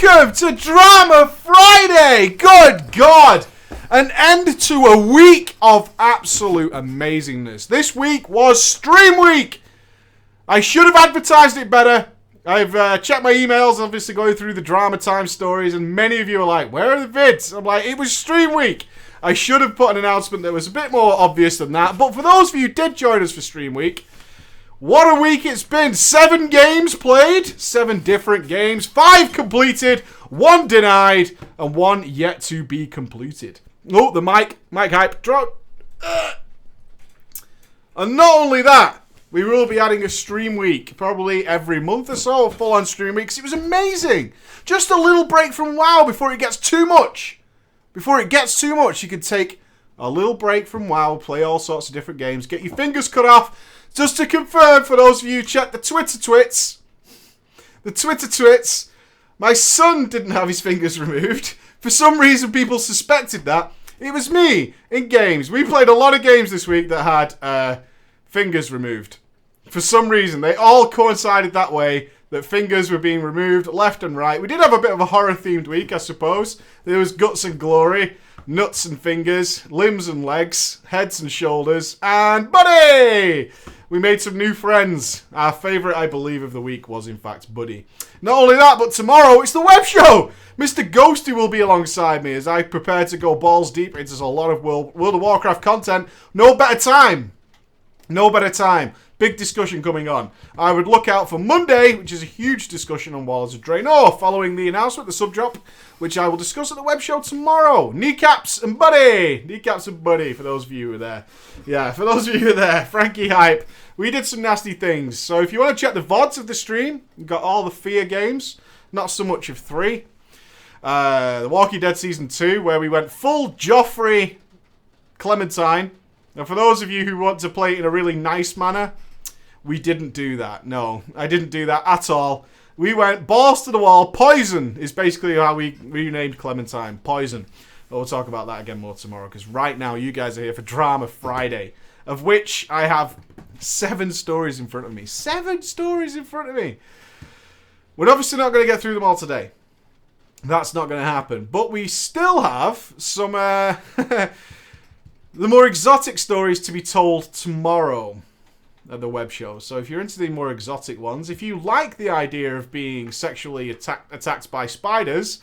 Welcome to Drama Friday! Good God! An end to a week of absolute amazingness. This week was Stream Week! I should have advertised it better. I've checked my emails, obviously going through the Drama Time stories, and many of you are like, where are the vids? I'm like, it was Stream Week. I should have put an announcement that was a bit more obvious than that. But for those of you who did join us for Stream Week, what a week it's been. 7 games played, 7 different games, 5 completed, 1 denied, and 1 yet to be completed. Oh, the mic hype drop. And not only that, we will be adding a stream week, probably every month or so, a full-on stream week, 'cause it was amazing. Just a little break from WoW before it gets too much. Before it gets too much, you can take a little break from WoW, play all sorts of different games, get your fingers cut off. Just to confirm, for those of you who check the Twitter twits, my son didn't have his fingers removed. For some reason, people suspected that. It was me in games. We played a lot of games this week that had fingers removed. For some reason, they all coincided that way, that fingers were being removed left and right. We did have a bit of a horror-themed week, I suppose. There was guts and glory, nuts and fingers, limbs and legs, heads and shoulders, and Buddy! We made some new friends. Our favourite, I believe, of the week was, in fact, Buddy. Not only that, but tomorrow it's the web show! Mr. Ghosty will be alongside me as I prepare to go balls deep into a lot of World of Warcraft content. No better time. No better time. Big discussion coming on. I would look out for Monday, which is a huge discussion on Warlords of Draenor, following the announcement, the sub-drop, which I will discuss at the web show tomorrow. Kneecaps and Buddy! Kneecaps and Buddy, for those of you who are there. Yeah, for those of you who are there. Frankie Hype. We did some nasty things. So if you want to check the VODs of the stream, we've got all the Fear games. Not so much of 3. The Walking Dead Season 2, where we went full Joffrey Clementine. Now, for those of you who want to play it in a really nice manner, we didn't do that. No, I didn't do that at all. We went balls to the wall. Poison is basically how we renamed Clementine. Poison. But we'll talk about that again more tomorrow, because right now you guys are here for Drama Friday, of which I have 7 stories in front of me. 7 stories in front of me. We're obviously not going to get through them all today. That's not going to happen. But we still have some the more exotic stories to be told tomorrow at the web show. So if you're into the more exotic ones, if you like the idea of being sexually attacked by spiders,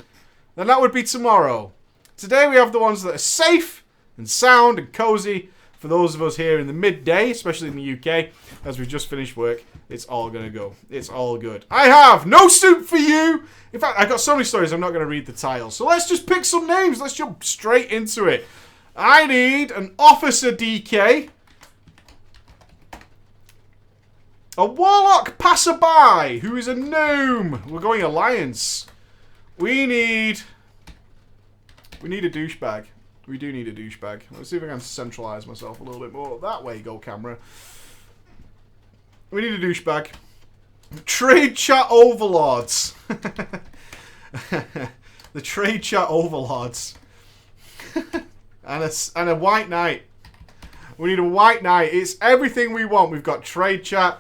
then that would be tomorrow. Today we have the ones that are safe and sound and cozy for those of us here in the midday, especially in the UK, as we've just finished work. It's all going to go. It's all good. I have no soup for you. In fact, I've got so many stories I'm not going to read the titles. So let's just pick some names. Let's jump straight into it. I need an Officer DK. A Warlock Passerby, who is a gnome. We're going Alliance. We need a douchebag. We do need a douchebag. Let's see if I can centralize myself a little bit more. That way, go camera. We need a douchebag. Trade chat overlords. The trade chat overlords. and a white knight. We need a white knight. It's everything we want. We've got trade chat.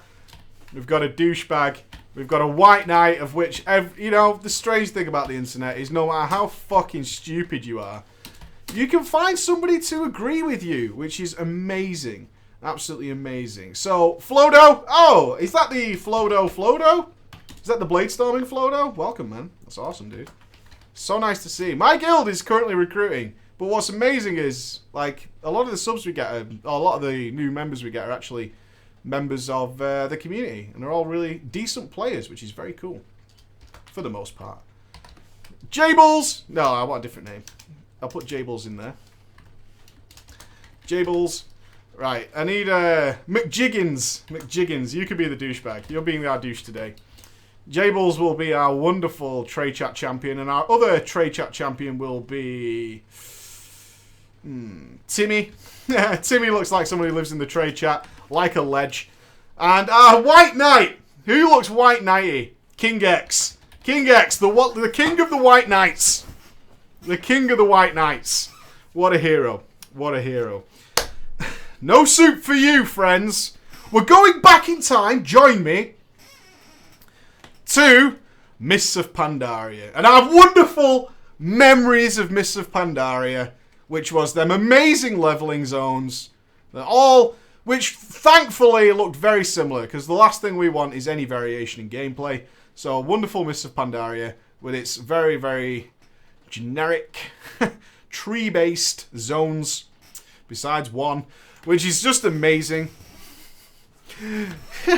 We've got a douchebag. We've got a white knight, of which, you know, the strange thing about the internet is no matter how fucking stupid you are, you can find somebody to agree with you, which is amazing. Absolutely amazing. So, Flodo. Oh, is that the Flodo? Is that the Bladestorming Flodo? Welcome, man. That's awesome, dude. So nice to see. My guild is currently recruiting. But what's amazing is, like, a lot of the subs we get, a lot of the new members we get are actually members of the community. And they're all really decent players, which is very cool. For the most part. Jables! No, I want a different name. I'll put Jables in there. Jables. Right, I need McJiggins. McJiggins, you could be the douchebag. You're being our douche today. Jables will be our wonderful trade chat champion, and our other trade chat champion will be Timmy. Timmy looks like somebody who lives in the trade chat, like a ledge. And our white knight. Who looks white knighty? King X. King X, the king of the white knights. The king of the white knights. What a hero. What a hero. No soup for you, friends. We're going back in time, join me, to Mists of Pandaria. And I have wonderful memories of Mists of Pandaria, which was them amazing leveling zones. Which thankfully looked very similar, because the last thing we want is any variation in gameplay. So, wonderful Mists of Pandaria, with its very, very generic, tree-based zones, besides one, which is just amazing.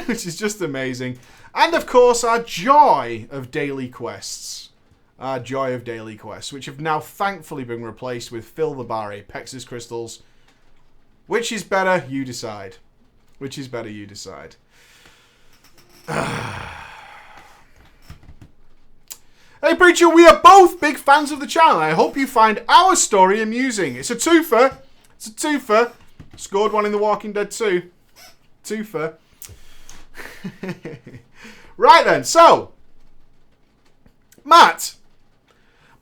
Which is just amazing. And, of course, our joy of daily quests. Our joy of daily quests, which have now thankfully been replaced with Fill the Bar Pex's Crystals. Which is better? You decide. Which is better? You decide. Hey Preacher, we are both big fans of the channel. I hope you find our story amusing. It's a twofer. It's a twofer. Scored one in The Walking Dead 2. Twofer. Right then, so. Matt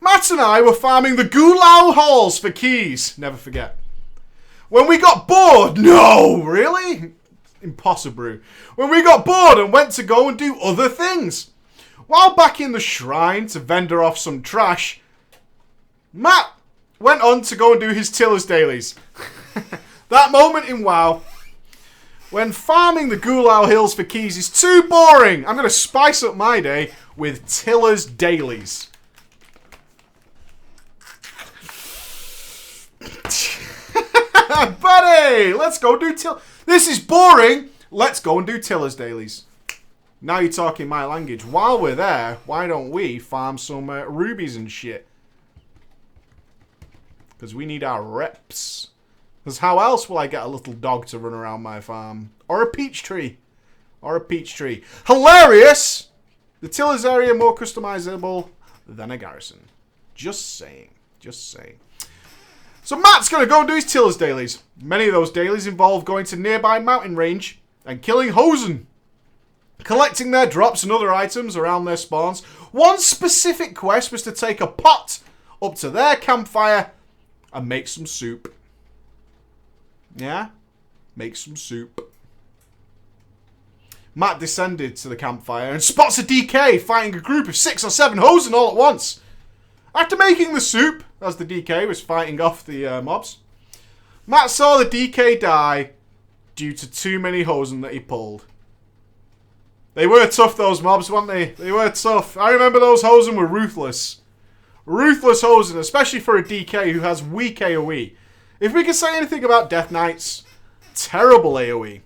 and I were farming the Gulau Halls for keys. Never forget. When we got bored, no, really? Impossible. When we got bored and went to go and do other things. While back in the shrine to vendor off some trash, Matt went on to go and do his Tillers dailies. That moment in WoW, when farming the Gulau Hills for keys is too boring, I'm going to spice up my day with Tillers dailies. Buddy, let's go do This is boring. Let's go and do Tillers dailies. Now you're talking my language. While we're there, why don't we farm some rubies and shit? Because we need our reps. Because how else will I get a little dog to run around my farm? Or a peach tree. Or a peach tree. Hilarious! The Tillers area more customizable than a garrison. Just saying. Just saying. So Matt's going to go and do his Tillers dailies. Many of those dailies involve going to nearby mountain range and killing Hosen. Collecting their drops and other items around their spawns. One specific quest was to take a pot up to their campfire and make some soup. Yeah? Make some soup. Matt descended to the campfire and spots a DK fighting a group of 6 or 7 Hosen all at once. After making the soup, as the DK was fighting off the mobs, Matt saw the DK die due to too many Hosen that he pulled. They were tough, those mobs, weren't they? They were tough. I remember those Hosen were ruthless. Ruthless Hosen, especially for a DK who has weak AoE. If we could say anything about Death Knights, terrible AoE.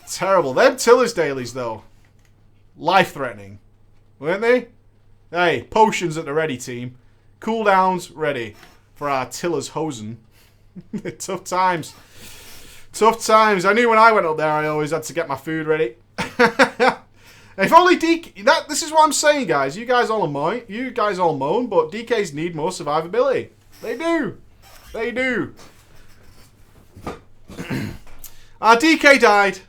Terrible. Them Tillers dailies, though. Life-threatening. Weren't they? Hey, potions at the ready, team. Cooldowns ready for our Tillers Hosen. Tough times. Tough times. I knew when I went up there I always had to get my food ready. If only DK... This is what I'm saying, guys. You guys all moan, but DKs need more survivability. They do. They do. Our DK died.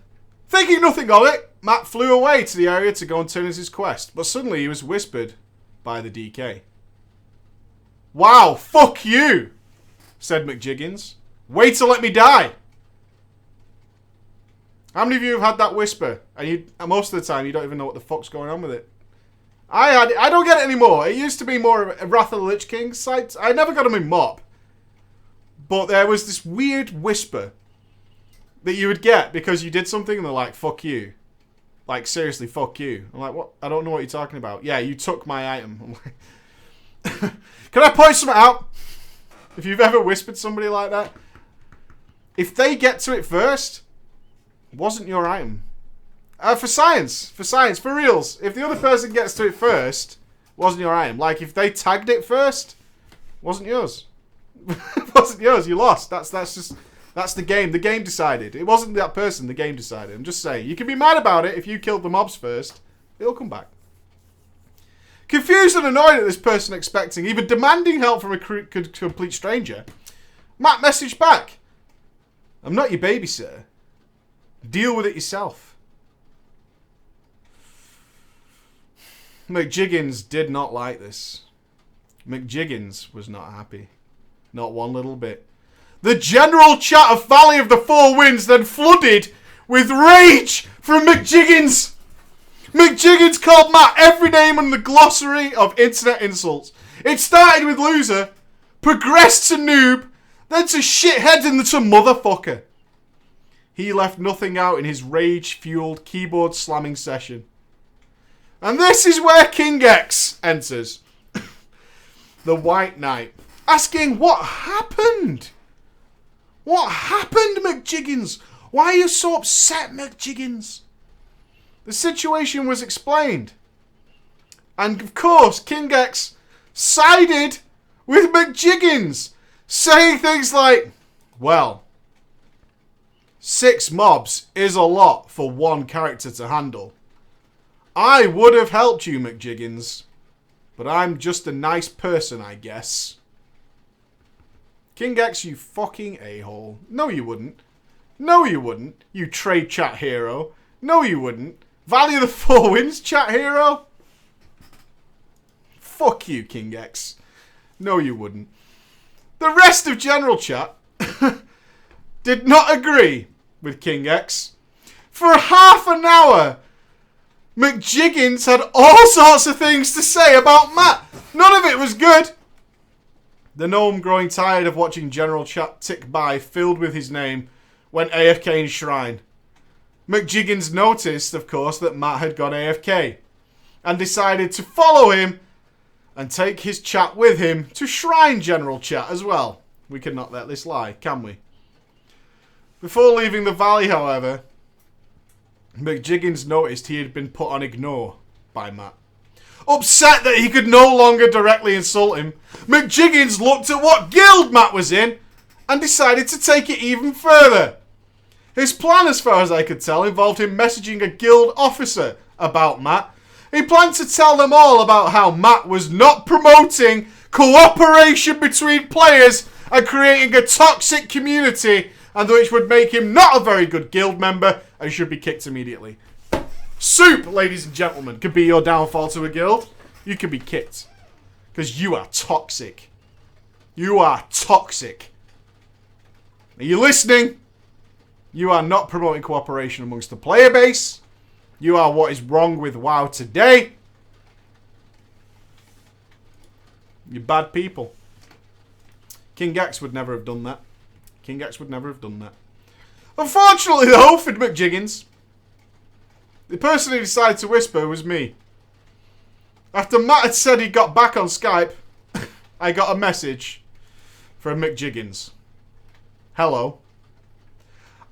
Thinking nothing of it, Matt flew away to the area to go and turn in his quest. But suddenly he was whispered by the DK. Wow, fuck you, said McJiggins. Wait to let me die. How many of you have had that whisper? And most of the time you don't even know what the fuck's going on with it. I don't get it anymore. It used to be more of a Wrath of the Lich King site. I never got them in MoP. But there was this weird whisper that you would get because you did something and they're like, fuck you. Like, seriously, fuck you. I'm like, what? I don't know what you're talking about. Yeah, you took my item. I'm like, can I point something out? If you've ever whispered somebody like that. If they get to it first, it wasn't your item. For science, for reals. If the other person gets to it first, it wasn't your item. Like, if they tagged it first, it wasn't yours. It wasn't yours, you lost. That's the game. The game decided. It wasn't that person, the game decided. I'm just saying. You can be mad about it if you killed the mobs first. It'll come back. Confused and annoyed at this person expecting, even demanding help from a complete stranger, Matt messaged back. I'm not your babysitter. Deal with it yourself. McJiggins did not like this. McJiggins was not happy. Not one little bit. The general chat of Valley of the Four Winds then flooded with rage from McJiggins. McJiggins called Matt every name on the glossary of internet insults. It started with loser, progressed to noob, then to shithead and then to motherfucker. He left nothing out in his rage-fueled keyboard slamming session. And this is where King X enters. The White Knight. Asking what happened? What happened, McJiggins? Why are you so upset, McJiggins? The situation was explained. And of course, King X sided with McJiggins, saying things like, well, 6 mobs is a lot for one character to handle. I would have helped you, McJiggins, but I'm just a nice person, I guess. King X, you fucking a-hole. No, you wouldn't. No, you wouldn't. You trade chat hero. No, you wouldn't. Value the 4 wins chat hero. Fuck you, King X. No, you wouldn't. The rest of general chat did not agree with King X. For half an hour, McJiggins had all sorts of things to say about Matt. None of it was good. The gnome, growing tired of watching general chat tick by, filled with his name, went AFK in Shrine. McJiggins noticed, of course, that Matt had gone AFK and decided to follow him and take his chat with him to Shrine general chat as well. We cannot let this lie, can we? Before leaving the valley, however, McJiggins noticed he had been put on ignore by Matt. Upset that he could no longer directly insult him, McJiggins looked at what guild Matt was in and decided to take it even further. His plan, as far as I could tell, involved him messaging a guild officer about Matt. He planned to tell them all about how Matt was not promoting cooperation between players and creating a toxic community, and which would make him not a very good guild member and should be kicked immediately. Soup, ladies and gentlemen, could be your downfall to a guild. You could be kicked. Because you are toxic. You are toxic. Are you listening? You are not promoting cooperation amongst the player base. You are what is wrong with WoW today. You're bad people. King X would never have done that. King X would never have done that. Unfortunately, though, for McJiggins, the person who decided to whisper was me. After Matt had said he got back on Skype, I got a message from McJiggins. Hello.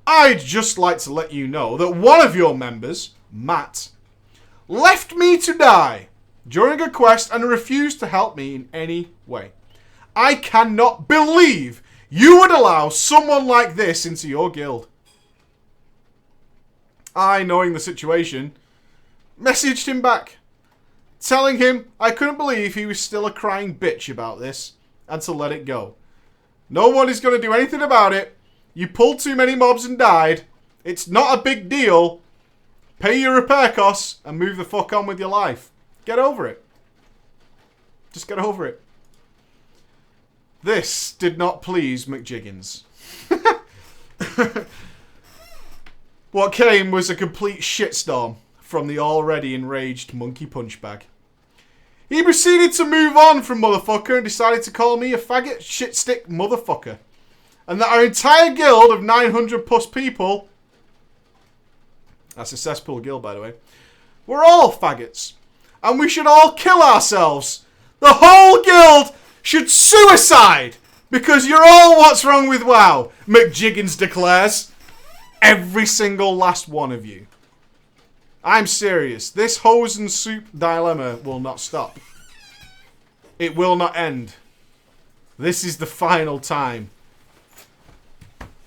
I'd just like to let you know that one of your members, Matt, left me to die during a quest and refused to help me in any way. I cannot believe you would allow someone like this into your guild. I, knowing the situation, messaged him back, telling him I couldn't believe he was still a crying bitch about this and to let it go. No one is going to do anything about it. You pulled too many mobs and died. It's not a big deal. Pay your repair costs and move the fuck on with your life. Get over it. Just get over it. This did not please McJiggins. What came was a complete shitstorm from the already enraged Monkey Punch Bag. He proceeded to move on from motherfucker and decided to call me a faggot shitstick motherfucker. And that our entire guild of 900 plus people, that's a cesspool guild by the way, we're all faggots. And we should all kill ourselves. The whole guild should suicide because you're all what's wrong with WoW, McJiggins declares. Every single last one of you. I'm serious. This hose and soup dilemma will not stop. It will not end. This is the final time.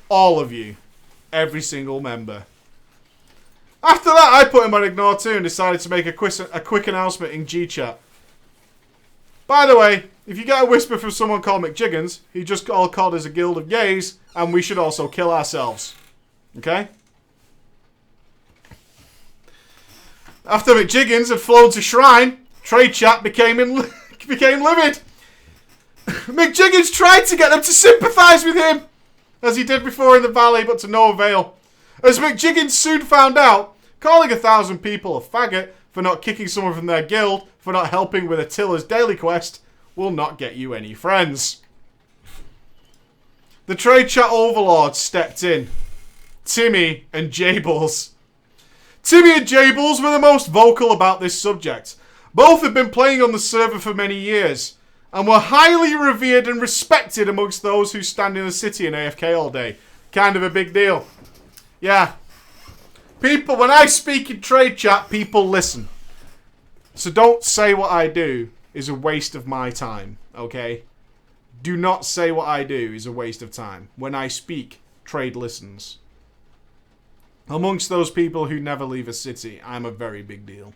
All of you. Every single member. After that, I put him on ignore too and decided to make a quick announcement in G-Chat. By the way, if you get a whisper from someone called McJiggins, he just all called us a guild of gays, and we should also kill ourselves. Okay? After McJiggins had flown to Shrine, trade chat became livid. McJiggins tried to get them to sympathise with him, as he did before in the valley, but to no avail. As McJiggins soon found out, calling 1,000 people a faggot for not kicking someone from their guild, for not helping with Attila's daily quest, will not get you any friends. The trade chat overlords stepped in. Timmy and Jables. Timmy and Jables were the most vocal about this subject. Both had been playing on the server for many years, and were highly revered and respected amongst those who stand in the city and AFK all day. Kind of a big deal. Yeah. People, when I speak in trade chat, people listen. So don't say what I do is a waste of my time, okay? Do not say what I do is a waste of time. When I speak, trade listens. Amongst those people who never leave a city, I'm a very big deal.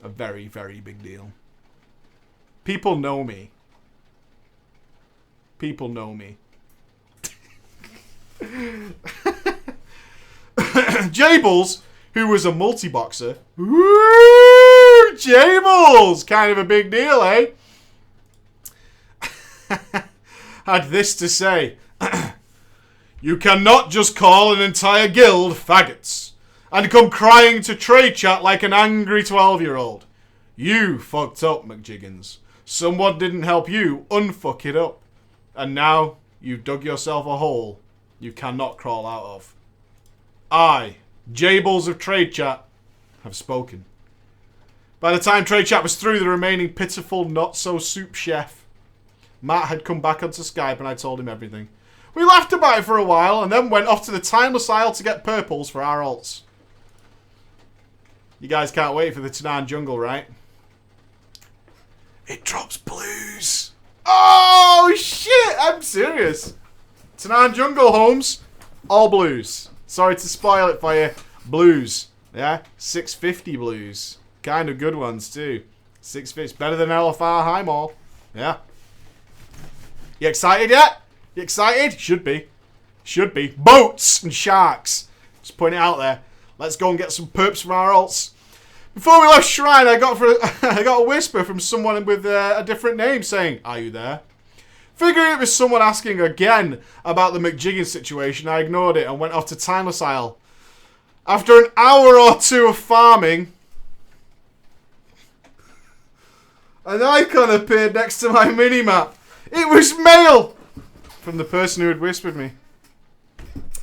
A very, very big deal. People know me. People know me. Jables, who was a multi-boxer. Woo! Jables! Kind of a big deal, eh? Had this to say. You cannot just call an entire guild faggots and come crying to trade chat like an angry 12-year-old. You fucked up, McJiggins. Someone didn't help you unfuck it up. And now you've dug yourself a hole you cannot crawl out of. I, Jables of Trade Chat, have spoken. By the time Trade Chat was through, the remaining pitiful not-so-soup chef, Matt had come back onto Skype and I told him everything. We laughed about it for a while and then went off to the Timeless Isle to get purples for our alts. You guys can't wait for the Tanaan Jungle, right? It drops blues. Oh, shit! I'm serious. Tanaan Jungle, Holmes. All blues. Sorry to spoil it for you. Blues. Yeah? 650 blues. Kind of good ones, too. 650. Better than LFR High Mall. Yeah. You excited yet? You excited? Should be. Should be. Boats and sharks. Just putting it out there. Let's go and get some perps from our alts. Before we left Shrine, I got a whisper from someone with a different name saying, "Are you there?" Figuring it was someone asking again about the McJiggins situation, I ignored it and went off to Timeless Isle. After an hour or two of farming, an icon appeared next to my minimap. It was mail from the person who had whispered me.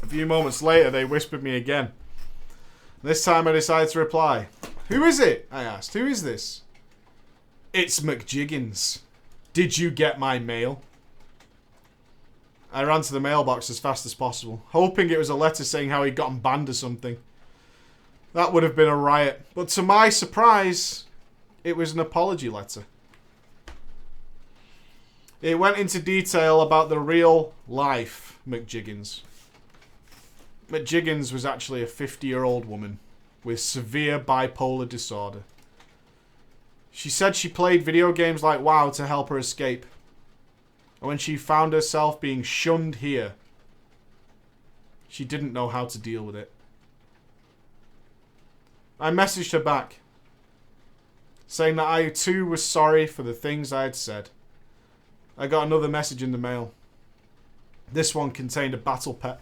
A few moments later, they whispered me again. This time I decided to reply. Who is it? I asked. Who is this? It's McJiggins. Did you get my mail? I ran to the mailbox as fast as possible, hoping it was a letter saying how he'd gotten banned or something. That would have been a riot. But to my surprise, it was an apology letter. It went into detail about the real life McJiggins. McJiggins was actually a 50-year-old woman with severe bipolar disorder. She said she played video games like WoW to help her escape. And when she found herself being shunned here, she didn't know how to deal with it. I messaged her back, saying that I too was sorry for the things I had said. I got another message in the mail. This one contained a battle pet.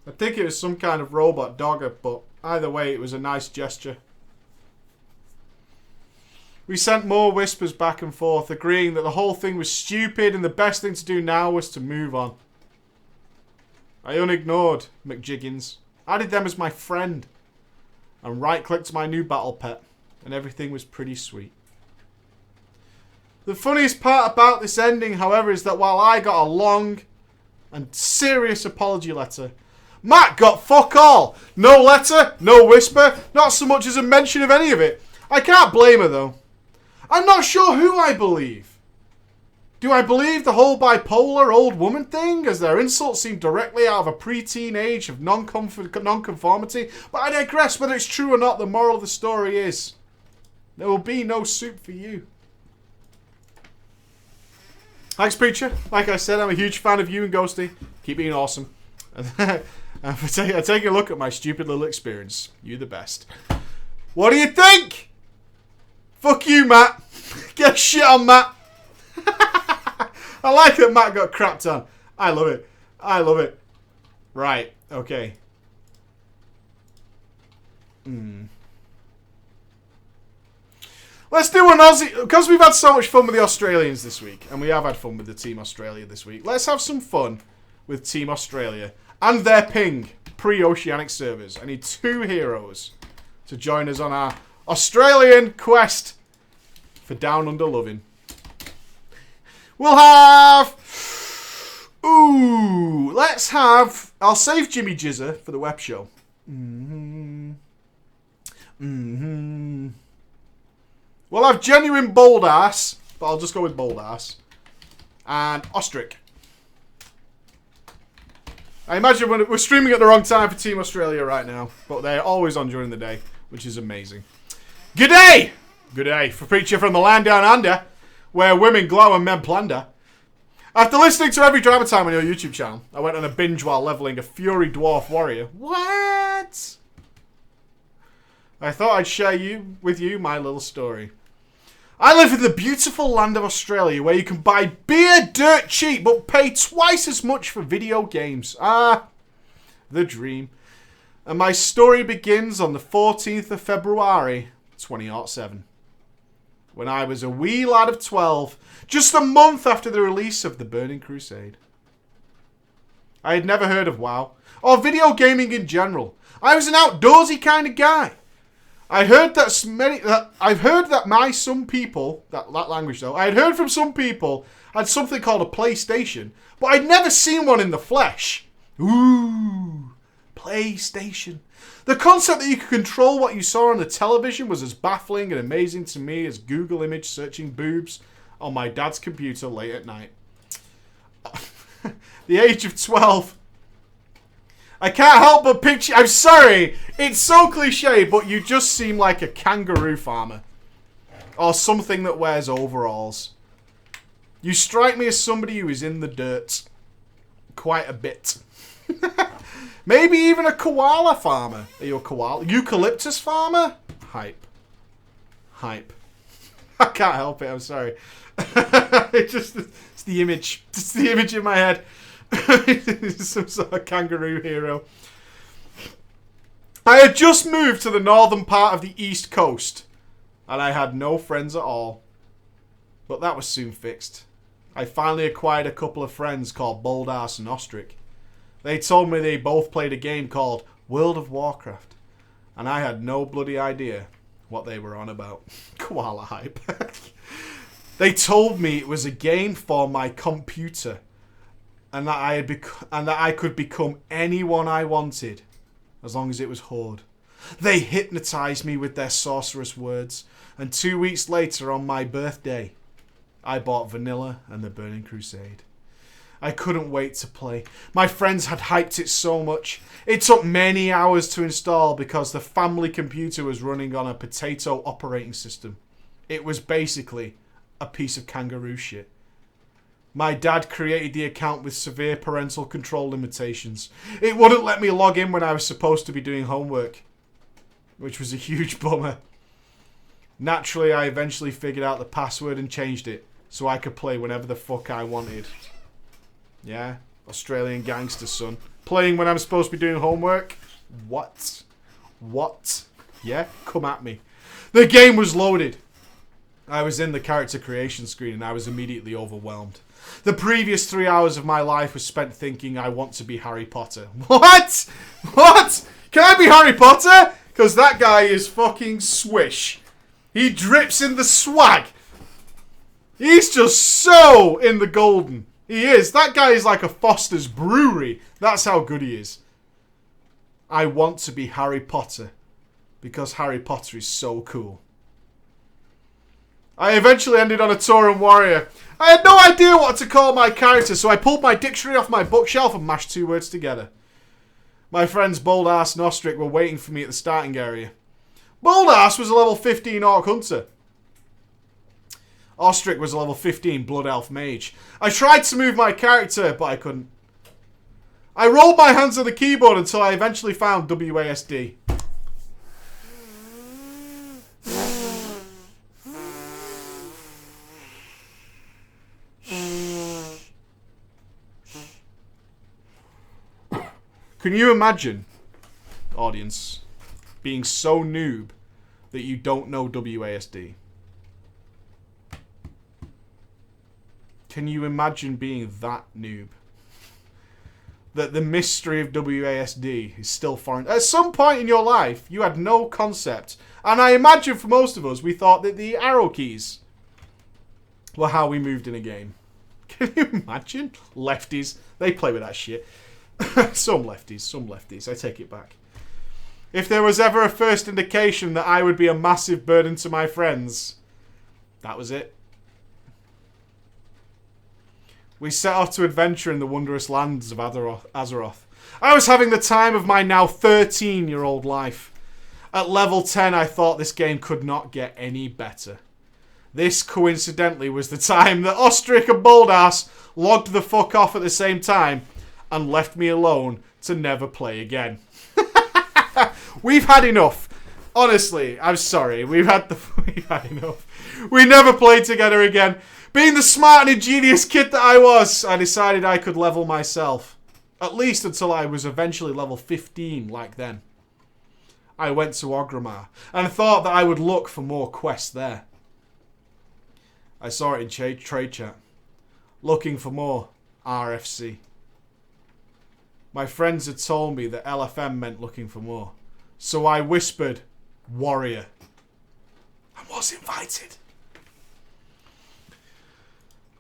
I think it was some kind of robot dogger, but either way, it was a nice gesture. We sent more whispers back and forth, agreeing that the whole thing was stupid and the best thing to do now was to move on. I unignored McJiggins, added them as my friend, and right-clicked my new battle pet, and everything was pretty sweet. The funniest part about this ending, however, is that while I got a long and serious apology letter, Matt got fuck all. No letter, no whisper, not so much as a mention of any of it. I can't blame her though. I'm not sure who I believe. Do I believe the whole bipolar old woman thing, as their insults seem directly out of a preteen age of non-conformity? But I digress. Whether it's true or not, the moral of the story is there will be no soup for you. Thanks, Preacher. Like I said, I'm a huge fan of you and Ghosty. Keep being awesome. And for taking a look at my stupid little experience. You the best. What do you think? Fuck you, Matt. Get shit on, Matt. I like that Matt got crapped on. I love it. I love it. Right. Okay. Let's do an Aussie, because we've had so much fun with the Australians this week, and we have had fun with the Team Australia this week. Let's have some fun with Team Australia and their ping pre-oceanic servers. I need 2 heroes to join us on our Australian quest for Down Under Loving. We'll have... Ooh, let's have... I'll save Jimmy Jizzer for the web show. We'll have Genuine Bold Ass, but I'll just go with Bold Ass. And Ostrich. I imagine we're streaming at the wrong time for Team Australia right now, but they're always on during the day, which is amazing. G'day! G'day for preacher from the land down under, where women glow and men plunder. After listening to every drama time on your YouTube channel, I went on a binge while leveling a Fury Dwarf Warrior. What? I thought I'd share with you my little story. I live in the beautiful land of Australia where you can buy beer dirt cheap but pay twice as much for video games. Ah, the dream. And my story begins on the 14th of February, 2007. When I was a wee lad of 12, just a month after the release of The Burning Crusade. I had never heard of WoW, or video gaming in general. I was an outdoorsy kind of guy. I've heard that some people, that language though, I had heard from some people had something called a PlayStation, but I'd never seen one in the flesh. Ooh, PlayStation. The concept that you could control what you saw on the television was as baffling and amazing to me as Google image searching boobs on my dad's computer late at night. The age of 12. I can't help but picture... I'm sorry, it's so cliche, but you just seem like a kangaroo farmer. Or something that wears overalls. You strike me as somebody who is in the dirt. Quite a bit. Maybe even a koala farmer. Are you a koala? Eucalyptus farmer? Hype. Hype. I can't help it, I'm sorry. It's the image. It's the image in my head. Some sort of kangaroo hero. I had just moved to the northern part of the East Coast, and I had no friends at all. But that was soon fixed. I finally acquired a couple of friends called Bold Ass and Ostrich. They told me they both played a game called World of Warcraft, and I had no bloody idea what they were on about. Koala hype. They told me it was a game for my computer. And that I could become anyone I wanted, as long as it was Horde. They hypnotized me with their sorcerous words, and 2 weeks later, on my birthday, I bought Vanilla and The Burning Crusade. I couldn't wait to play. My friends had hyped it so much. It took many hours to install because the family computer was running on a potato operating system. It was basically a piece of kangaroo shit. My dad created the account with severe parental control limitations. It wouldn't let me log in when I was supposed to be doing homework, which was a huge bummer. Naturally, I eventually figured out the password and changed it so I could play whenever the fuck I wanted. Yeah, Australian gangster, son. Playing when I'm supposed to be doing homework? What? What? Yeah, come at me. The game was loaded. I was in the character creation screen and I was immediately overwhelmed. The previous 3 hours of my life was spent thinking I want to be Harry Potter. What? What? Can I be Harry Potter? Because that guy is fucking swish. He drips in the swag. He's just so in the golden. He is. That guy is like a Foster's Brewery. That's how good he is. I want to be Harry Potter because Harry Potter is so cool. I eventually ended on a Tauren Warrior. I had no idea what to call my character, so I pulled my dictionary off my bookshelf and mashed 2 words together. My friends Bold Ass and Ostrich were waiting for me at the starting area. Bold Ass was a level 15 Orc Hunter. Ostrich was a level 15 Blood Elf Mage. I tried to move my character, but I couldn't. I rolled my hands on the keyboard until I eventually found WASD. Can you imagine, audience, being so noob that you don't know WASD? Can you imagine being that noob? That the mystery of WASD is still foreign. At some point in your life, you had no concept. And I imagine for most of us, we thought that the arrow keys were how we moved in a game. Can you imagine? Lefties. They play with that shit. Some lefties. I take it back. If there was ever a first indication that I would be a massive burden to my friends, that was it. We set off to adventure in the wondrous lands of Azeroth. I was having the time of my now 13-year-old life. At level 10, I thought this game could not get any better. This, coincidentally, was the time that Ostrich and Boldass logged the fuck off at the same time and left me alone to never play again. We've had enough. Honestly, I'm sorry. We've had enough. We never played together again. Being the smart and ingenious kid that I was, I decided I could level myself. At least until I was eventually level 15 like them. I went to Orgrimmar and thought that I would look for more quests there. I saw it in trade chat. Looking for more RFC. My friends had told me that LFM meant looking for more. So I whispered, warrior. I was invited.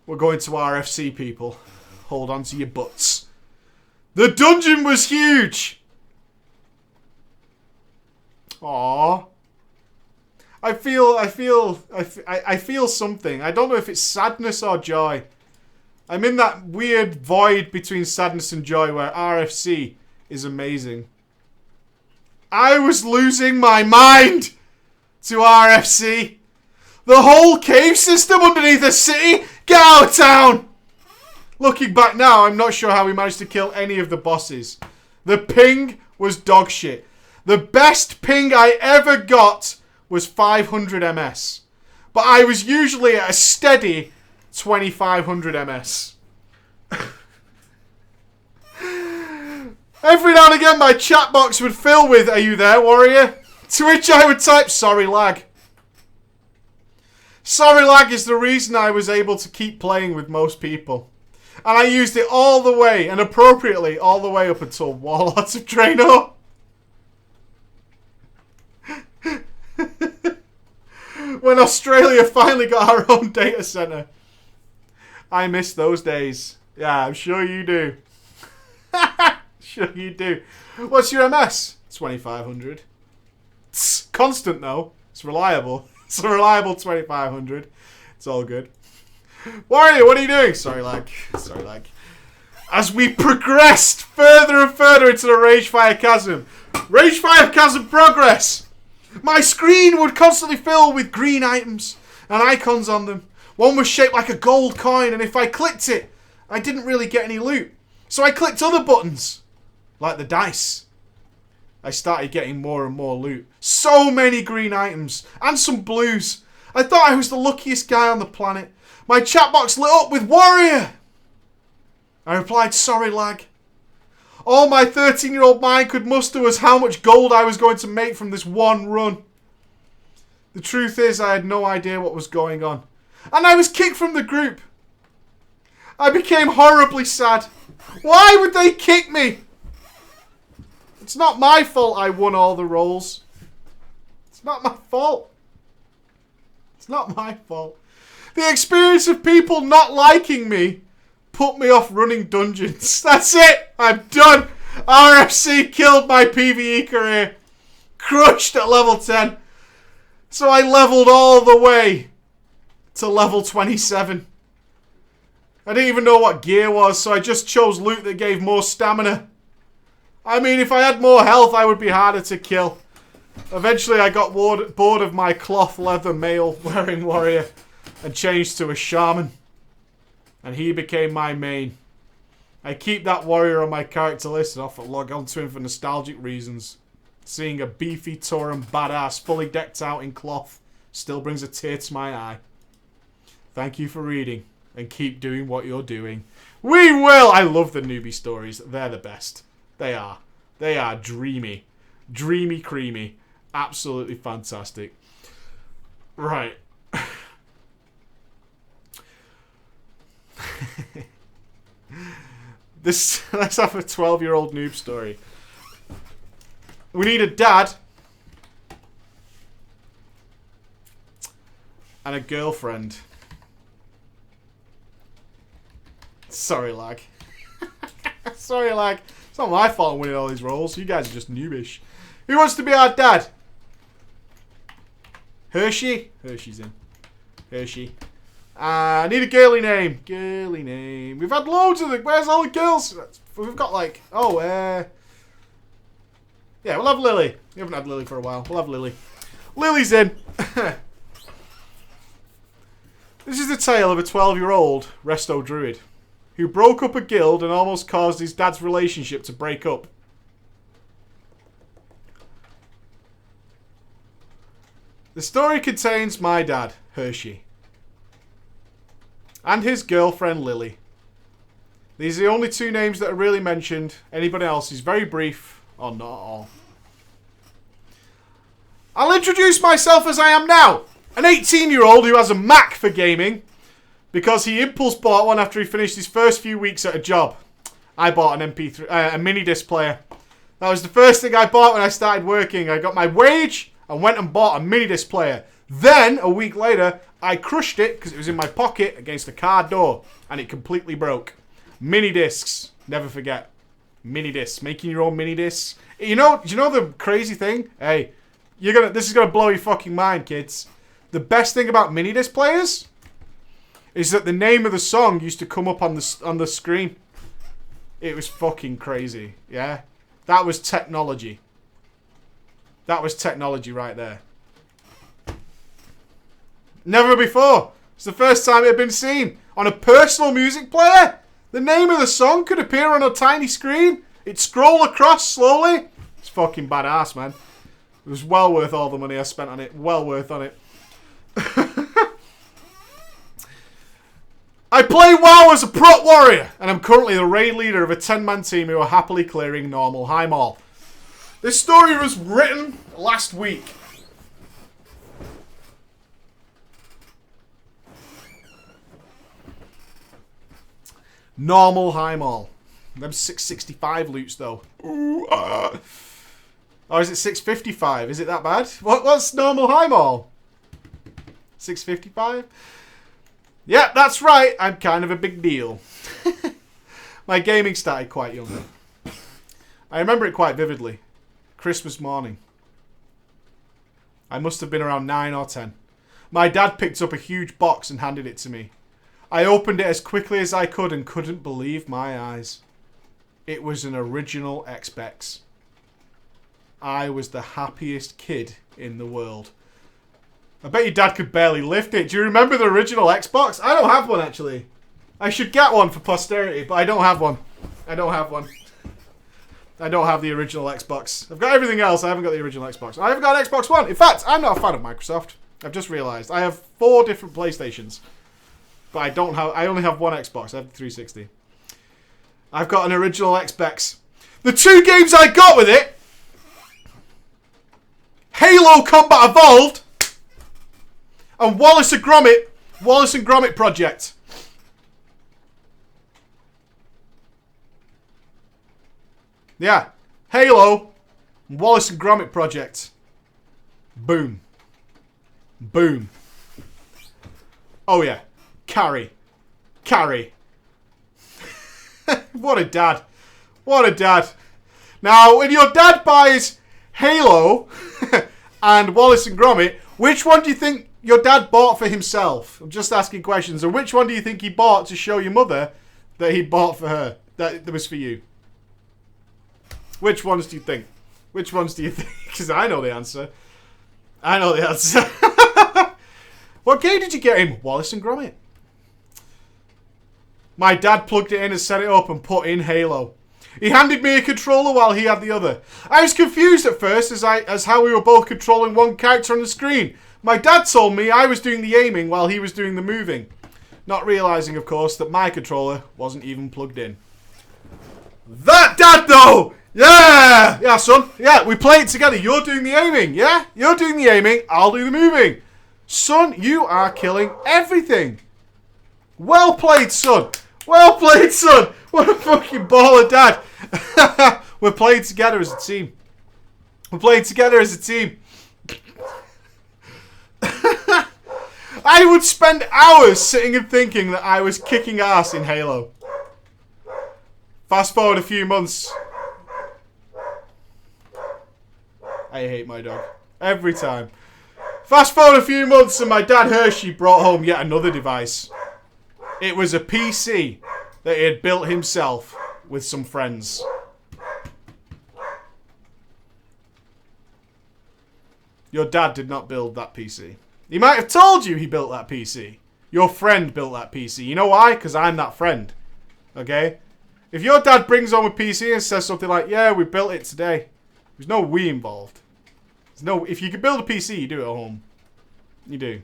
We're going to RFC, people. Hold on to your butts. The dungeon was huge. Aww. I feel something. I don't know if it's sadness or joy. I'm in that weird void between sadness and joy where RFC is amazing. I was losing my mind to RFC. The whole cave system underneath the city? Get out of town! Looking back now, I'm not sure how we managed to kill any of the bosses. The ping was dog shit. The best ping I ever got was 500 ms. But I was usually at a steady 2500 ms. Every now and again my chat box would fill with, "Are you there, warrior?" To which I would type, "Sorry lag." Sorry lag is the reason I was able to keep playing with most people. And I used it all the way, and appropriately, all the way up until Warlords of Draenor. When Australia finally got our own data centre. I miss those days. Yeah, I'm sure you do. Sure you do. What's your MS? 2500. It's constant though. It's reliable. It's a reliable 2500. It's all good. Warrior, what are you doing? Sorry lag. Sorry lag. As we progressed further and further into the Ragefire Chasm. Ragefire Chasm progress! My screen would constantly fill with green items and icons on them. One was shaped like a gold coin, and if I clicked it, I didn't really get any loot. So I clicked other buttons, like the dice. I started getting more and more loot. So many green items, and some blues. I thought I was the luckiest guy on the planet. My chat box lit up with warrior. I replied, "Sorry lag." All my 13-year-old mind could muster was how much gold I was going to make from this one run. The truth is, I had no idea what was going on. And I was kicked from the group. I became horribly sad. Why would they kick me? It's not my fault I won all the roles. It's not my fault. It's not my fault. The experience of people not liking me put me off running dungeons. That's it. I'm done. RFC killed my PvE career. Crushed at level 10. So I leveled all the way to level 27. I didn't even know what gear was, so I just chose loot that gave more stamina. I mean, if I had more health, I would be harder to kill. Eventually, I got bored of my cloth leather mail-wearing warrior and changed to a shaman. And he became my main. I keep that warrior on my character list and often log on to him for nostalgic reasons. Seeing a beefy Tauren badass fully decked out in cloth still brings a tear to my eye. Thank you for reading, and keep doing what you're doing. We will! I love the newbie stories. They're the best. They are. They are dreamy. Dreamy creamy. Absolutely fantastic. Right. Let's have a 12-year-old noob story. We need a dad and a girlfriend. Sorry, lag. Sorry, lag. It's not my fault I'm winning all these roles. You guys are just noobish. Who wants to be our dad? Hershey? Hershey's in. Hershey. I need a girly name. Girly name. We've had loads of them. Where's all the girls? We've got like... Oh, yeah, we'll have Lily. We haven't had Lily for a while. We'll have Lily. Lily's in. This is the tale of a 12-year-old resto druid who broke up a guild and almost caused his dad's relationship to break up. The story contains my dad, Hershey, and his girlfriend, Lily. These are the only two names that are really mentioned. Anybody else is very brief, or not at all. I'll introduce myself as I am now. An 18-year-old who has a knack for gaming because he impulse bought one after he finished his first few weeks at a job. I bought an MP3, a mini disc player. That was the first thing I bought when I started working. I got my wage and went and bought a mini disc player. Then, a week later, I crushed it because it was in my pocket against a car door and it completely broke. Mini discs. Never forget. Mini discs. Making your own mini discs. Do you know the crazy thing? Hey, this is gonna blow your fucking mind, kids. The best thing about mini disc players is that the name of the song used to come up on the screen. It was fucking crazy. Yeah, that was technology. That was technology right there. Never before. It's the first time it had been seen on a personal music player. The name of the song could appear on a tiny screen. It'd scroll across slowly. It's fucking badass, man. It was well worth all the money I spent on it. Well worth on it. I play WoW as a prot warrior, and I'm currently the raid leader of a 10-man team who are happily clearing normal high mall. This story was written last week. Normal high mall. Them 665 loots though. Ooh, Or is it 655? Is it that bad? What's normal high mall? 655? Yeah, that's right. I'm kind of a big deal. My gaming started quite young. I remember it quite vividly. Christmas morning. I must have been around 9 or 10. My dad picked up a huge box and handed it to me. I opened it as quickly as I could and couldn't believe my eyes. It was an original Xbox. I was the happiest kid in the world. I bet your dad could barely lift it. Do you remember the original Xbox? I don't have one, actually. I should get one for posterity, but I don't have one. I don't have one. I don't have the original Xbox. I've got everything else. I haven't got the original Xbox. I haven't got an Xbox One. In fact, I'm not a fan of Microsoft. I've just realised. I have 4 different PlayStations. But I only have one Xbox. I have the 360. I've got an original Xbox. The 2 games I got with it: Halo Combat Evolved and Wallace and Gromit Project. Yeah. Halo and Wallace and Gromit Project. Boom. Boom. Oh yeah. Carry. What a dad. What a dad. Now, when your dad buys Halo and Wallace and Gromit, which one do you think your dad bought for himself? I'm just asking questions. And which one do you think he bought to show your mother that he bought for her? That was for you. Which ones do you think? Which ones do you think? Because I know the answer. I know the answer. What game did you get him? Wallace and Gromit. My dad plugged it in and set it up and put in Halo. He handed me a controller while he had the other. I was confused at first as how we were both controlling one character on the screen. My dad told me I was doing the aiming while he was doing the moving. Not realising, of course, that my controller wasn't even plugged in. That dad, though! Yeah! Yeah, son. Yeah, we play it together. You're doing the aiming, yeah? You're doing the aiming, I'll do the moving. Son, you are killing everything. Well played, son. Well played, son. What a fucking baller, dad. We're playing together as a team. We're playing together as a team. I would spend hours sitting and thinking that I was kicking ass in Halo. Fast forward a few months. I hate my dog. Every time. Fast forward a few months and my dad Hershey brought home yet another device. It was a PC that he had built himself with some friends. Your dad did not build that PC. He might have told you he built that PC. Your friend built that PC. You know why? Because I'm that friend. Okay? If your dad brings home a PC and says something like, yeah, we built it today. There's no we involved. There's no. If you could build a PC, you do it at home. You do.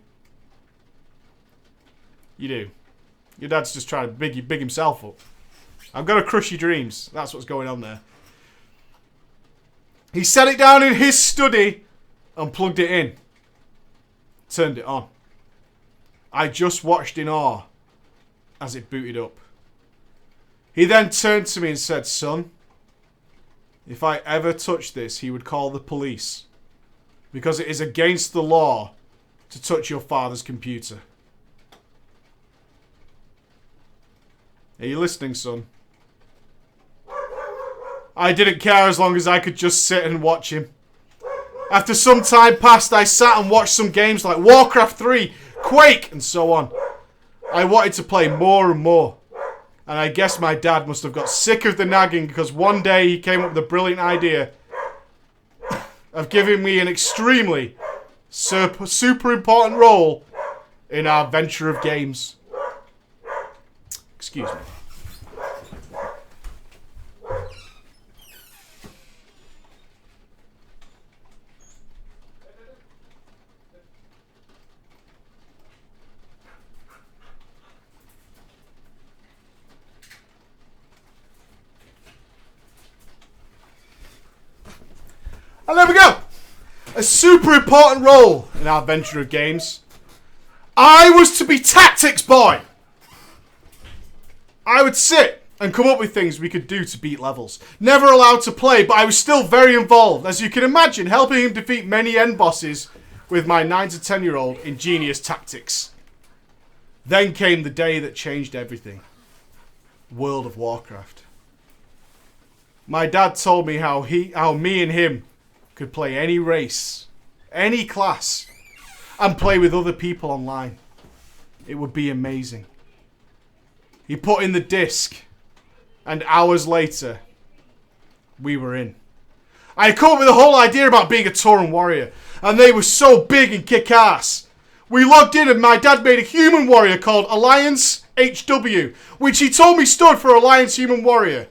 You do. Your dad's just trying to big himself up. I'm going to crush your dreams. That's what's going on there. He set it down in his study and plugged it in. Turned it on. I just watched in awe as it booted up. He then turned to me and said, son, if I ever touch this, he would call the police. Because it is against the law to touch your father's computer. Are you listening, son? I didn't care as long as I could just sit and watch him. After some time passed, I sat and watched some games like Warcraft 3, Quake, and so on. I wanted to play more and more. And I guess my dad must have got sick of the nagging because one day he came up with a brilliant idea of giving me an extremely super important role in our venture of games. Excuse me. And there we go. A super important role in our venture of games. I was to be tactics boy. I would sit and come up with things we could do to beat levels. Never allowed to play, but I was still very involved. As you can imagine, helping him defeat many end bosses with my 9 to 10-year-old ingenious tactics. Then came the day that changed everything. World of Warcraft. My dad told me how me and him could play any race, any class, and play with other people online. It would be amazing. He put in the disc, and hours later, we were in. I had come up with a whole idea about being a Tauren warrior, and they were so big and kick-ass. We logged in and my dad made a human warrior called Alliance HW, which he told me stood for Alliance Human Warrior.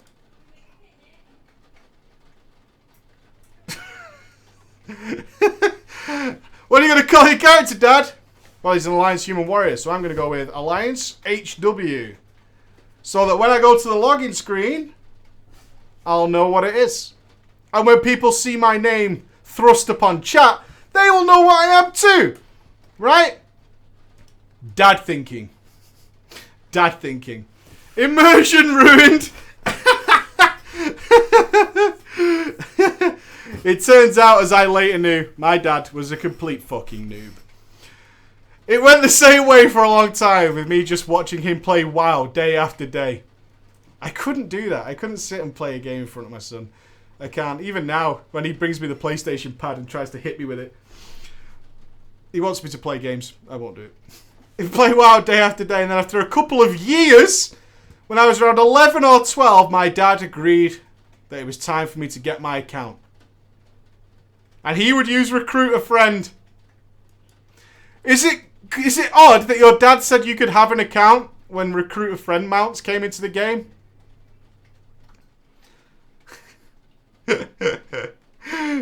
What are you going to call your character, Dad? Well, he's an Alliance Human Warrior, so I'm going to go with Alliance HW. So that when I go to the login screen, I'll know what it is. And when people see my name thrust upon chat, they will know what I am too. Right? Dad thinking. Dad thinking. Immersion ruined. It turns out, as I later knew, my dad was a complete fucking noob. It went the same way for a long time, with me just watching him play WoW day after day. I couldn't do that. I couldn't sit and play a game in front of my son. I can't. Even now, when he brings me the PlayStation pad and tries to hit me with it. He wants me to play games. I won't do it. He'd play WoW day after day, and then after a couple of years, when I was around 11 or 12, my dad agreed that it was time for me to get my account. And he would use Recruit a Friend. Is it odd that your dad said you could have an account when Recruit a Friend mounts came into the game?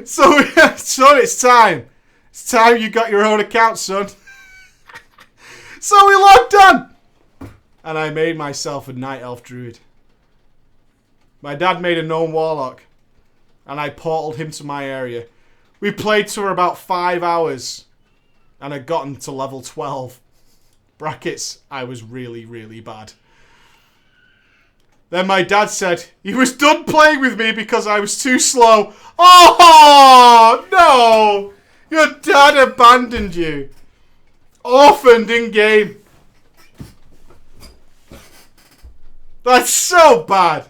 So it's time. It's time you got your own account, son. So we logged on. And I made myself a Night Elf Druid. My dad made a Gnome Warlock. And I portaled him to my area. We played for about 5 hours. And had gotten to level 12. Brackets, I was really, really bad. Then my dad said he was done playing with me because I was too slow. Oh, no! Your dad abandoned you. Orphaned in game. That's so bad.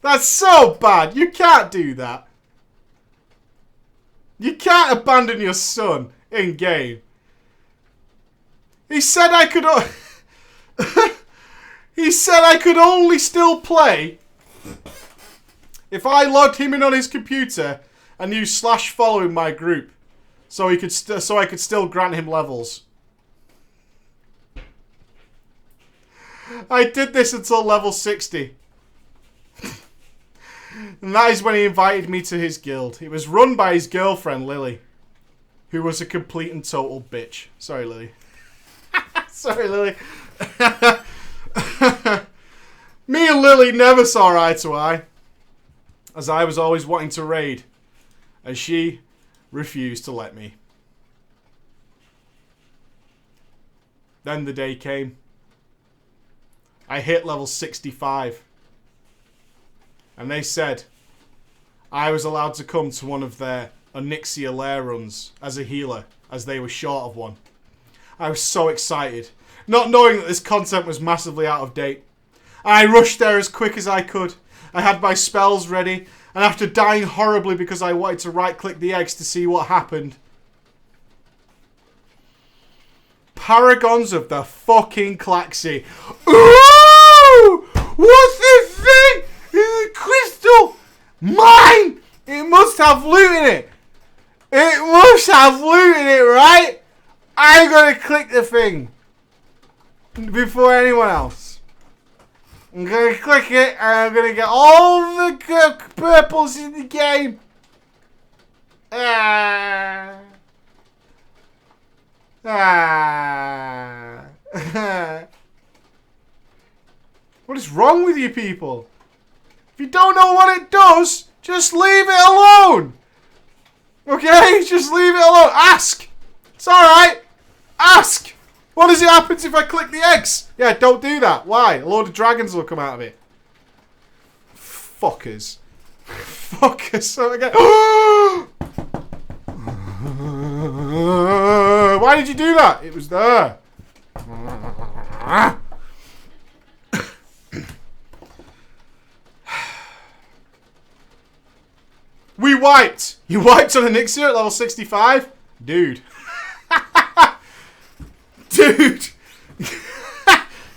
That's so bad. You can't do that. You can't abandon your son in game. He said I could... He said I could only still play if I logged him in on his computer and used /follow in my group, so he could so I could still grant him levels. I did this until level 60. And that is when he invited me to his guild. It was run by his girlfriend, Lily, who was a complete and total bitch. Sorry, Lily. Sorry, Lily. Me and Lily never saw eye to eye, as I was always wanting to raid, and she refused to let me. Then the day came. I hit level 65. And they said I was allowed to come to one of their Onyxia lair runs as a healer, as they were short of one. I was so excited, not knowing that this content was massively out of date. I rushed there as quick as I could. I had my spells ready, and after dying horribly because I wanted to right-click the eggs to see what happened. Paragons of the fucking Klaxi. Ooh! What's this thing? It's a crystal! Mine! It must have loot in it! It must have loot in it, right? I'm gonna click the thing before anyone else. I'm gonna click it and I'm gonna get all the purples in the game. Ah. Ah. What is wrong with you people? If you don't know what it does, just leave it alone. Okay? Just leave it alone. Ask. It's alright. Ask. What does it happen if I click the X? Yeah, don't do that. Why? A load of dragons will come out of it. Fuckers. Fuckers. So again. Why did you do that? It was there. We wiped. You wiped on Onyxia at level 65? Dude. Dude.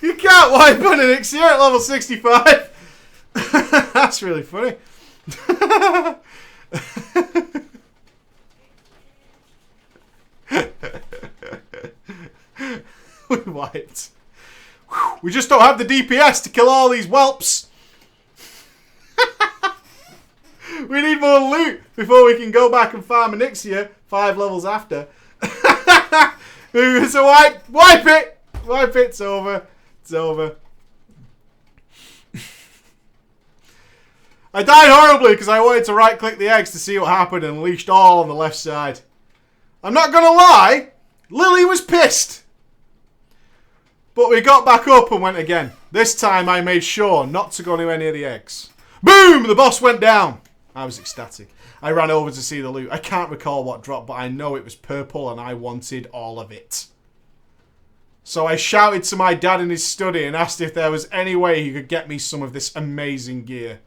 You can't wipe on Onyxia at level 65. That's really funny. We wiped. We just don't have the DPS to kill all these whelps. We need more loot before we can go back and farm Onyxia 5 levels after. So wipe it! Wipe it, it's over. It's over. I died horribly because I wanted to right click the eggs to see what happened and unleashed all on the left side. I'm not gonna lie, Lily was pissed. But we got back up and went again. This time I made sure not to go near any of the eggs. Boom! The boss went down. I was ecstatic. I ran over to see the loot. I can't recall what dropped, but I know it was purple and I wanted all of it. So I shouted to my dad in his study and asked if there was any way he could get me some of this amazing gear.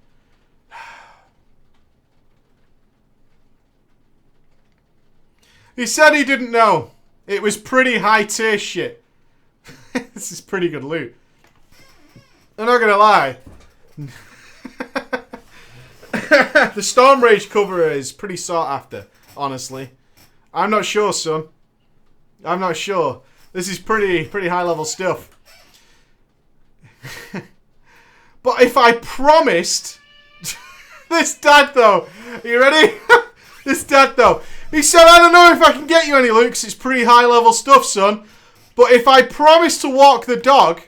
He said he didn't know. It was pretty high tier shit. This is pretty good loot. I'm not gonna lie. The Storm Rage cover is pretty sought after, honestly. I'm not sure, son. I'm not sure. This is pretty high level stuff. But if I promised... This dad, though. Are you ready? This dad, though. He said, I don't know if I can get you any loot because it's pretty high level stuff, son. But if I promised to walk the dog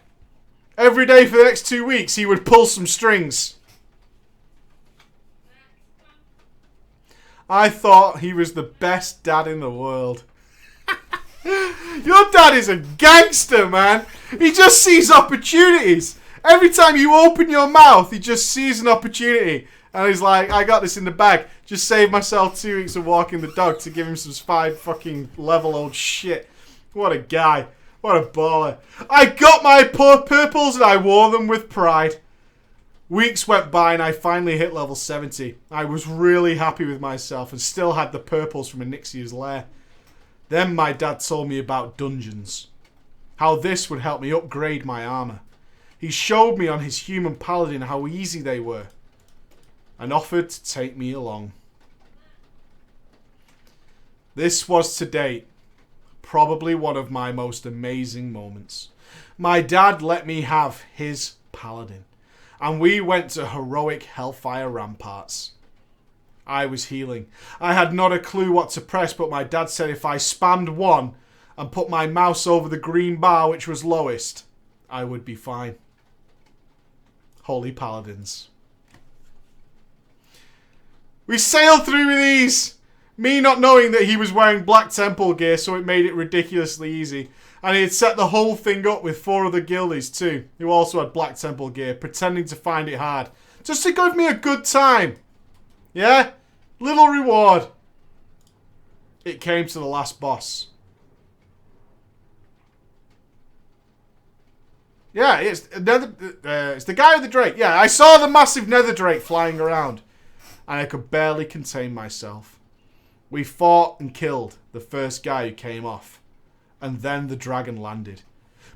every day for the next 2 weeks, he would pull some strings. I thought he was the best dad in the world. Your dad is a gangster, man. He just sees opportunities Every time you open your mouth, he just sees an opportunity. And he's like, I got this in the bag. Just saved myself 2 weeks of walking the dog to give him some 5 fucking level old shit. What a guy. What a baller. I got my purples and I wore them with pride. Weeks went by and I finally hit level 70. I was really happy with myself and still had the purples from Onyxia's lair. Then my dad told me about dungeons. How this would help me upgrade my armor. He showed me on his human paladin how easy they were. And offered to take me along. This was to date probably one of my most amazing moments. My dad let me have his paladin. And we went to heroic Hellfire Ramparts. I was healing. I had not a clue what to press, but my dad said if I spammed 1 and put my mouse over the green bar which was lowest, I would be fine. Holy Paladins. We sailed through with these. Me not knowing that he was wearing Black Temple gear, so it made it ridiculously easy. And he had set the whole thing up with 4 other guildies too, who also had Black Temple gear, pretending to find it hard. Just to give me a good time. Yeah? Little reward. It came to the last boss. Yeah, it's the guy with the drake. Yeah, I saw the massive nether drake flying around. And I could barely contain myself. We fought and killed the first guy who came off. And then the dragon landed.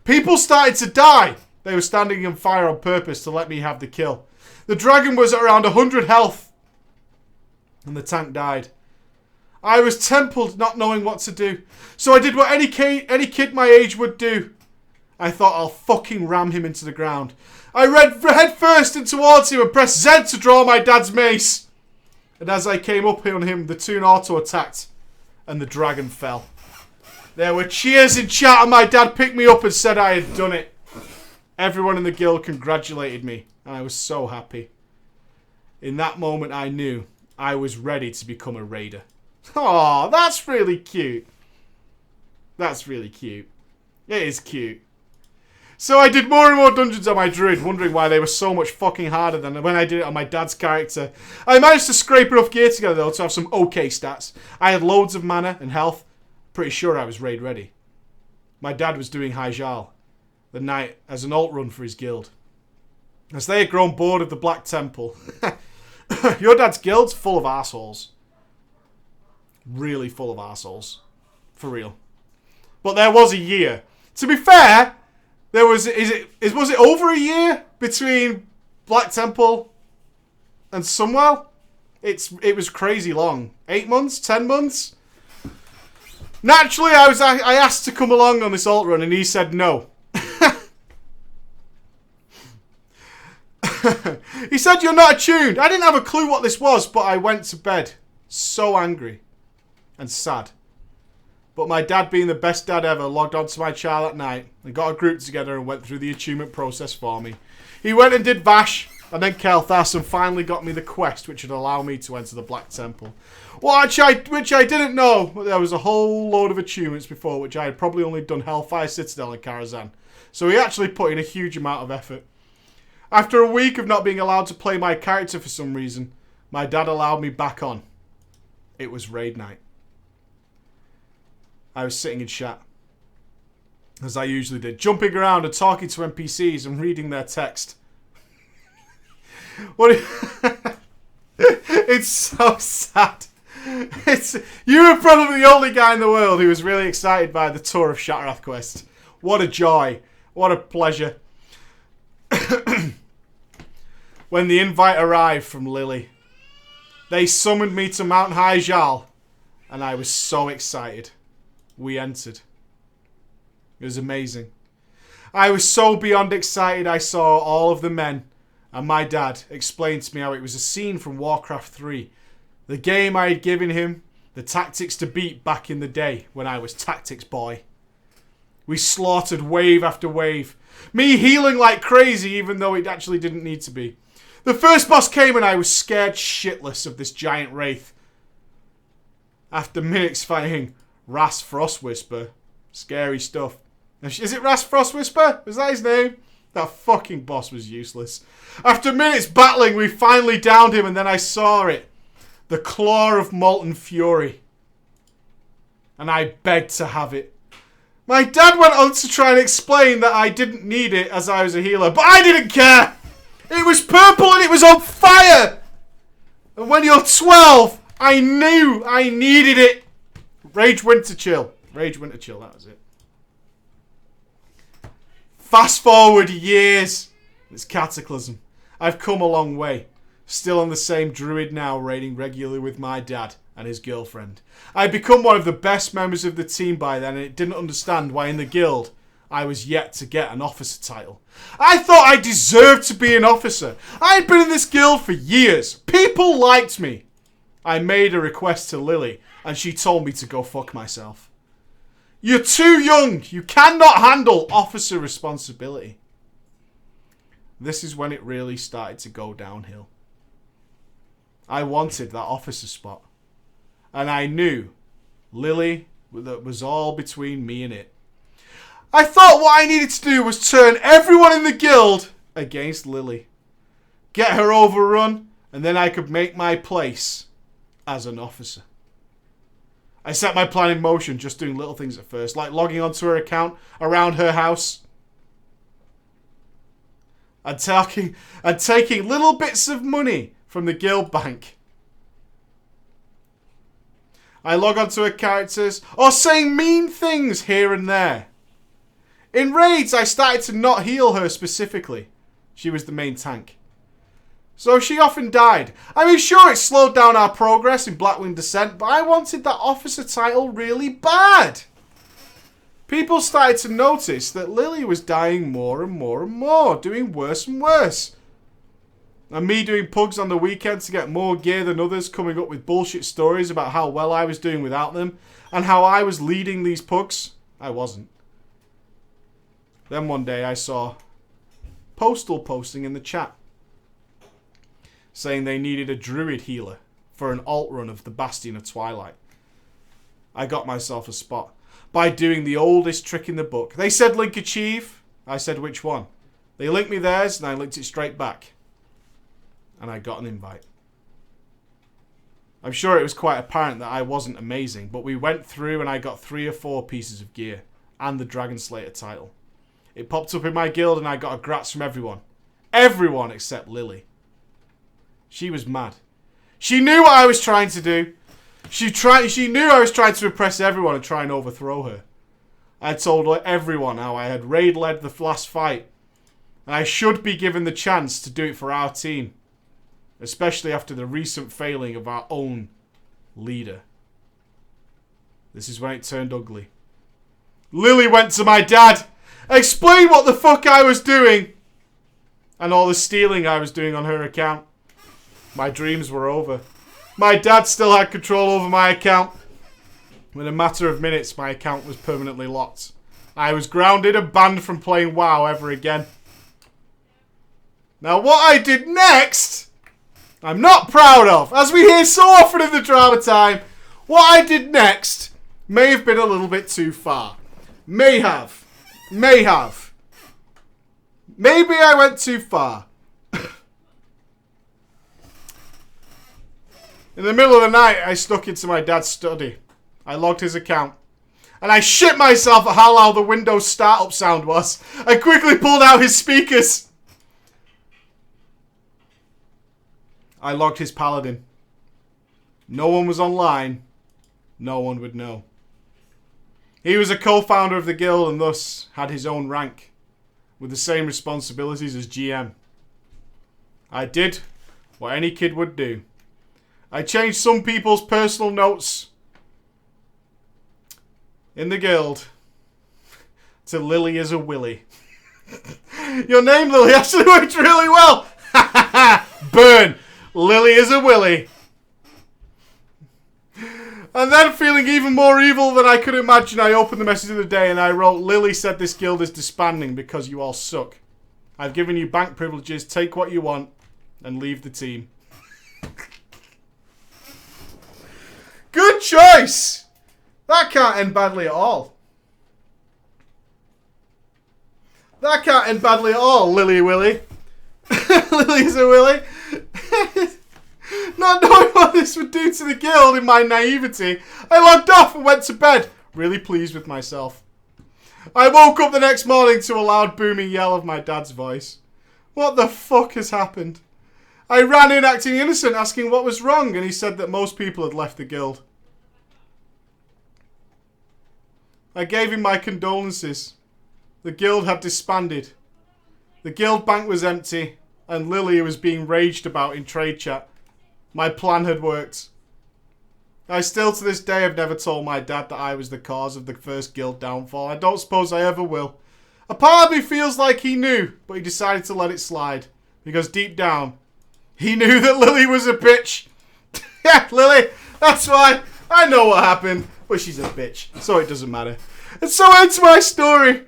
People started to die. They were standing in fire on purpose to let me have the kill. The dragon was at around 100 health. And the tank died. I was templed, not knowing what to do. So I did what any kid my age would do. I thought I'll fucking ram him into the ground. I ran head first and towards him and pressed Z to draw my dad's mace. And as I came up on him, the toon auto attacked. And the dragon fell. There were cheers in chat and my dad picked me up and said I had done it. Everyone in the guild congratulated me. And I was so happy. In that moment I knew I was ready to become a raider. Aw, that's really cute. That's really cute. It is cute. So I did more and more dungeons on my druid, wondering why they were so much fucking harder than when I did it on my dad's character. I managed to scrape enough gear together though to have some okay stats. I had loads of mana and health. Pretty sure I was raid ready. My dad was doing Hyjal the night as an alt run for his guild. As they had grown bored of the Black Temple. Your dad's guild's full of assholes. Really full of assholes. For real. But there was a year. To be fair, there was was it over a year between Black Temple and Sunwell? It was crazy long. 8 months? 10 months? Naturally, I asked to come along on this alt run and he said no. He said you're not attuned. I didn't have a clue what this was, but I went to bed so angry and sad. But my dad, being the best dad ever, logged onto my child at night and got a group together and went through the attunement process for me. He went and did Vash and then Kel'Thas and finally got me the quest which would allow me to enter the Black Temple. Which I didn't know, but there was a whole load of attunements before which I had probably only done Hellfire Citadel and Karazhan. So he actually put in a huge amount of effort. After a week of not being allowed to play my character for some reason, my dad allowed me back on. It was raid night. I was sitting in chat, as I usually did, jumping around and talking to NPCs and reading their text. It's so sad. You were probably the only guy in the world who was really excited by the Tour of Shattrath quest. What a joy. What a pleasure. When the invite arrived from Lily, they summoned me to Mount Hyjal, and I was so excited. We entered. It was amazing. I was so beyond excited I saw all of the men, and my dad explained to me how it was a scene from Warcraft 3. The game I had given him, the tactics to beat back in the day when I was Tactics Boy. We slaughtered wave after wave. Me healing like crazy even though it actually didn't need to be. The first boss came and I was scared shitless of this giant wraith. After minutes fighting Ras Frostwhisper. Scary stuff. Is it Ras Frostwhisper? Was that his name? That fucking boss was useless. After minutes battling, we finally downed him, and then I saw it. The claw of molten fury. And I begged to have it. My dad went on to try and explain that I didn't need it as I was a healer, but I didn't care! It was purple and it was on fire! And when you're 12, I knew I needed it! Rage Winter Chill. Rage Winter Chill, that was it. Fast forward years. It's Cataclysm. I've come a long way. Still on the same druid now, raiding regularly with my dad and his girlfriend. I'd become one of the best members of the team by then, and it didn't understand why in the guild I was yet to get an officer title. I thought I deserved to be an officer. I'd been in this guild for years. People liked me. I made a request to Lily, and she told me to go fuck myself. You're too young. You cannot handle officer responsibility. This is when it really started to go downhill. I wanted that officer spot. And I knew Lily, that was all between me and it. I thought what I needed to do was turn everyone in the guild against Lily. Get her overrun, and then I could make my place as an officer. I set my plan in motion, just doing little things at first, like logging onto her account around her house. And taking little bits of money from the guild bank. I log onto her characters, or saying mean things here and there. In raids, I started to not heal her specifically. She was the main tank. So she often died. I mean, sure, it slowed down our progress in Blackwing Descent, but I wanted that officer title really bad. People started to notice that Lily was dying more and more and more, doing worse and worse. And me doing pugs on the weekend to get more gear than others, coming up with bullshit stories about how well I was doing without them, and how I was leading these pugs. I wasn't. Then one day I saw Postal posting in the chat, saying they needed a druid healer for an alt run of the Bastion of Twilight. I got myself a spot by doing the oldest trick in the book. They said link achieve. I said which one. They linked me theirs and I linked it straight back. And I got an invite. I'm sure it was quite apparent that I wasn't amazing, but we went through and I got 3 or 4 pieces of gear and the Dragon Slayer title. It popped up in my guild and I got a grats from everyone. Everyone except Lily. She was mad. She knew what I was trying to do. She knew I was trying to impress everyone and try and overthrow her. I told everyone how I had raid-led the last fight. And I should be given the chance to do it for our team. Especially after the recent failing of our own leader. This is when it turned ugly. Lily went to my dad. Explained what the fuck I was doing. And all the stealing I was doing on her account. My dreams were over. My dad still had control over my account. In a matter of minutes, my account was permanently locked. I was grounded and banned from playing WoW ever again. Now what I did next, I'm not proud of. As we hear so often in the drama time, what I did next may have been a little bit too far. May have. Maybe I went too far. In the middle of the night, I snuck into my dad's study. I logged his account. And I shit myself at how loud the Windows startup sound was. I quickly pulled out his speakers. I logged his paladin. No one was online. No one would know. He was a co-founder of the guild and thus had his own rank. With the same responsibilities as GM. I did what any kid would do. I changed some people's personal notes in the guild to Lily is a Willy. Your name, Lily, actually worked really well. Burn. Lily is a Willy. And then, feeling even more evil than I could imagine, I opened the message of the day and I wrote, Lily said this guild is disbanding because you all suck. I've given you bank privileges, take what you want, and leave the team. Good choice! That can't end badly at all. That can't end badly at all, Lily Willy. Lily's a Willy. Not knowing what this would do to the guild in my naivety, I logged off and went to bed, really pleased with myself. I woke up the next morning to a loud booming yell of my dad's voice. What the fuck has happened? I ran in acting innocent, asking what was wrong, and he said that most people had left the guild. I gave him my condolences. The guild had disbanded. The guild bank was empty, and Lily was being raged about in trade chat. My plan had worked. I still to this day have never told my dad that I was the cause of the first guild downfall. I don't suppose I ever will. A part of me feels like he knew, but he decided to let it slide. Because deep down, he knew that Lily was a bitch. Yeah, Lily, that's why. I know what happened, but she's a bitch, so it doesn't matter. And so ends my story.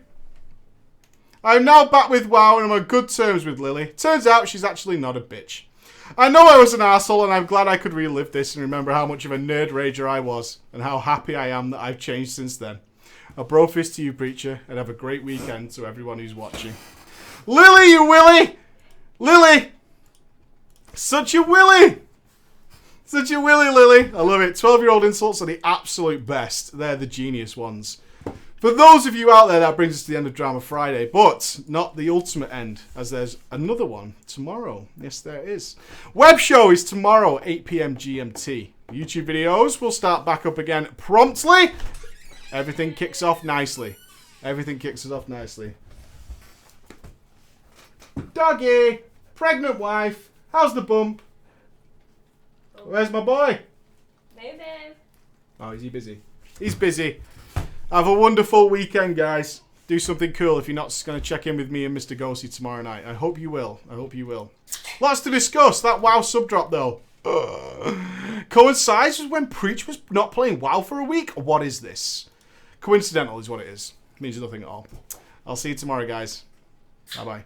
I'm now back with WoW and I'm on good terms with Lily. Turns out she's actually not a bitch. I know I was an arsehole and I'm glad I could relive this and remember how much of a nerd rager I was and how happy I am that I've changed since then. A bro fist to you, Preacher, and have a great weekend to everyone who's watching. Lily, you Willy! Lily! Such a Willy! Such a Willy, Lily. I love it. 12-year-old insults are the absolute best. They're the genius ones. For those of you out there, that brings us to the end of Drama Friday, but not the ultimate end, as there's another one tomorrow. Yes, there is. Web show is tomorrow, 8 PM GMT. YouTube videos will start back up again promptly. Everything kicks off nicely. Everything kicks us off nicely. Doggy! Pregnant wife! How's the bump? Where's my boy? Baby. Oh, is he busy? He's busy. Have a wonderful weekend, guys. Do something cool if you're not going to check in with me and Mr. Ghosty tomorrow night. I hope you will. I hope you will. Lots to discuss. That WoW sub drop, though. Coincides with when Preach was not playing WoW for a week? What is this? Coincidental is what it is. It means nothing at all. I'll see you tomorrow, guys. Bye-bye.